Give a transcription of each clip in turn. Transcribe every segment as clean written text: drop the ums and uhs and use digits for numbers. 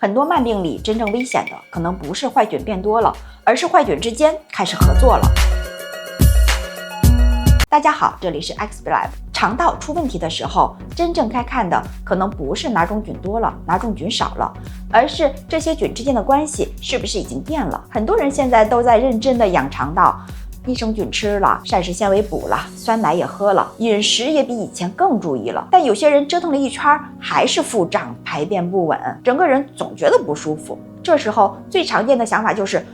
很多慢病里真正危险的可能不是坏菌变多了，而是坏菌之间开始合作了。大家好，这里是 XBLab。肠道出问题的时候，真正该看的可能不是哪种菌多了，哪种菌少了，而是这些菌之间的关系是不是已经变了。很多人现在都在认真的养肠道，益生菌吃了，膳食纤维补了，酸奶也喝了，饮食也比以前更注意了。但有些人折腾了一圈还是腹胀，排便不稳，整个人总觉得不舒服。这时候最常见的想法就是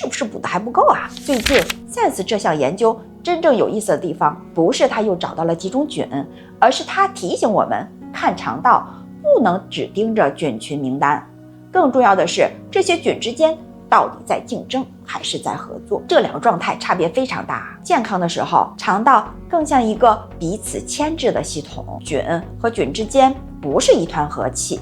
不是补的还不够啊？最近 SENSE 这项研究真正有意思的地方，不是他又找到了几种菌，而是他提醒我们看肠道不能只盯着菌群名单，更重要的是这些菌之间到底在竞争还是在合作？这两个状态差别非常大。健康的时候，肠道更像一个彼此牵制的系统，菌和菌之间不是一团和气，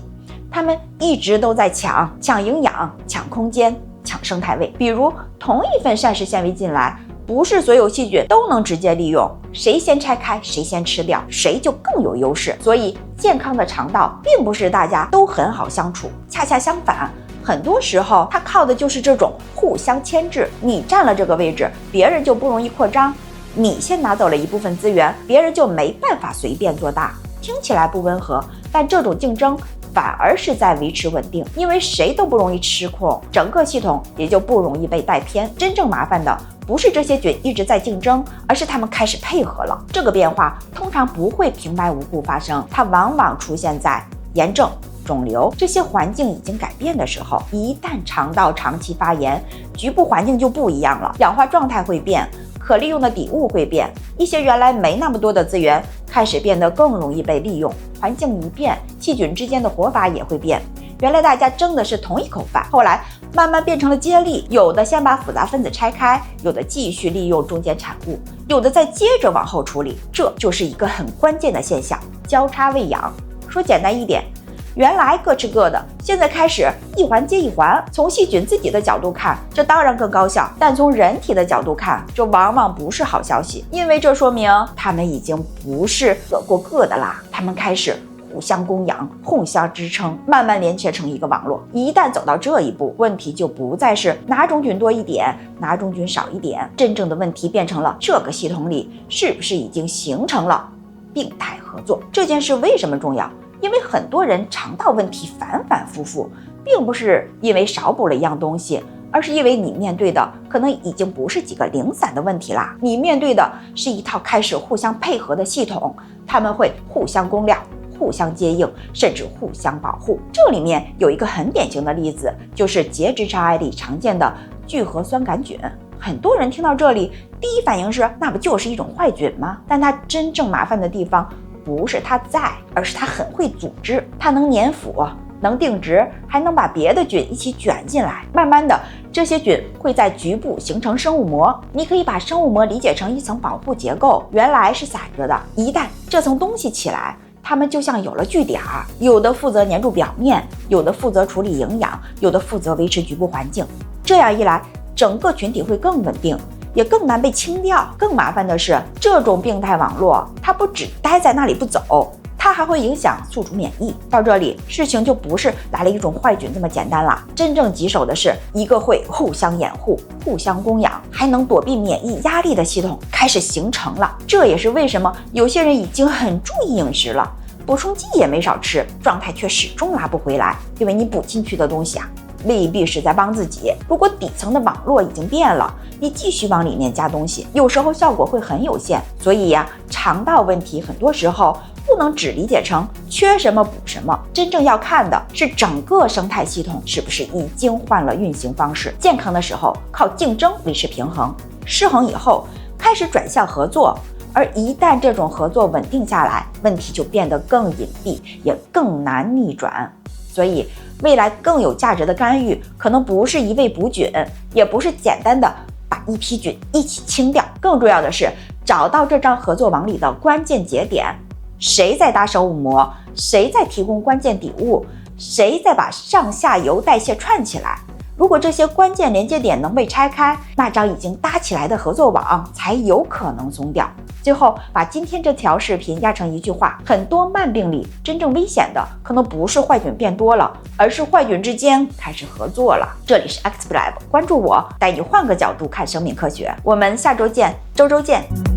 它们一直都在抢营养、抢空间、抢生态位。比如同一份膳食纤维进来，不是所有细菌都能直接利用，谁先拆开，谁先吃掉，谁就更有优势。所以健康的肠道并不是大家都很好相处，恰恰相反，很多时候它靠的就是这种互相牵制。你占了这个位置，别人就不容易扩张；你先拿走了一部分资源，别人就没办法随便做大。听起来不温和，但这种竞争反而是在维持稳定，因为谁都不容易失控，整个系统也就不容易被带偏。真正麻烦的不是这些菌一直在竞争，而是它们开始配合了。这个变化通常不会平白无故发生，它往往出现在炎症、肿瘤这些环境已经改变的时候。一旦肠道长期发炎，局部环境就不一样了，氧化状态会变，可利用的底物会变，一些原来没那么多的资源开始变得更容易被利用。环境一变，细菌之间的活法也会变。原来大家争的是同一口饭，后来慢慢变成了接力，有的先把复杂分子拆开，有的继续利用中间产物，有的再接着往后处理。这就是一个很关键的现象，交叉喂养。说简单一点，原来各吃各的，现在开始一环接一环。从细菌自己的角度看，这当然更高效，但从人体的角度看，这往往不是好消息，因为这说明他们已经不是各过各的啦，他们开始互相供养，互相支撑，慢慢连接成一个网络。一旦走到这一步，问题就不再是哪种菌多一点，哪种菌少一点，真正的问题变成了这个系统里是不是已经形成了病态合作。这件事为什么重要？因为很多人肠道问题反反复复，并不是因为少补了一样东西，而是因为你面对的可能已经不是几个零散的问题啦，你面对的是一套开始互相配合的系统，他们会互相供料，互相接应，甚至互相保护。这里面有一个很典型的例子，就是结直肠癌里常见的聚合酸杆菌。很多人听到这里，第一反应是那不就是一种坏菌吗？但它真正麻烦的地方不是它在，而是它很会组织，它能粘附，能定植，还能把别的菌一起卷进来。慢慢的，这些菌会在局部形成生物膜。你可以把生物膜理解成一层保护结构，原来是散着的，一旦这层东西起来，它们就像有了据点，有的负责粘住表面，有的负责处理营养，有的负责维持局部环境。这样一来，整个群体会更稳定，也更难被清掉。更麻烦的是，这种病态网络它不只待在那里不走，它还会影响宿主免疫。到这里，事情就不是来了一种坏菌这么简单了，真正棘手的是一个会互相掩护、互相供养，还能躲避免疫压力的系统开始形成了。这也是为什么有些人已经很注意饮食了，补充剂也没少吃，状态却始终拉不回来。因为你补进去的东西未必是在帮自己。如果底层的网络已经变了，你继续往里面加东西，有时候效果会很有限。所以肠道问题很多时候不能只理解成缺什么补什么，真正要看的是整个生态系统是不是已经换了运行方式。健康的时候靠竞争维持平衡，失衡以后开始转向合作，而一旦这种合作稳定下来，问题就变得更隐蔽，也更难逆转。所以未来更有价值的干预，可能不是一味补菌，也不是简单的把一批菌一起清掉，更重要的是找到这张合作网里的关键节点，谁在搭生物膜，谁在提供关键底物，谁在把上下游代谢串起来。如果这些关键连接点能被拆开，那张已经搭起来的合作网才有可能松掉。最后把今天这条视频压成一句话：很多慢病里真正危险的可能不是坏菌变多了，而是坏菌之间开始合作了。这里是 XBLab， 关注我，带你换个角度看生命科学。我们下周见，周见。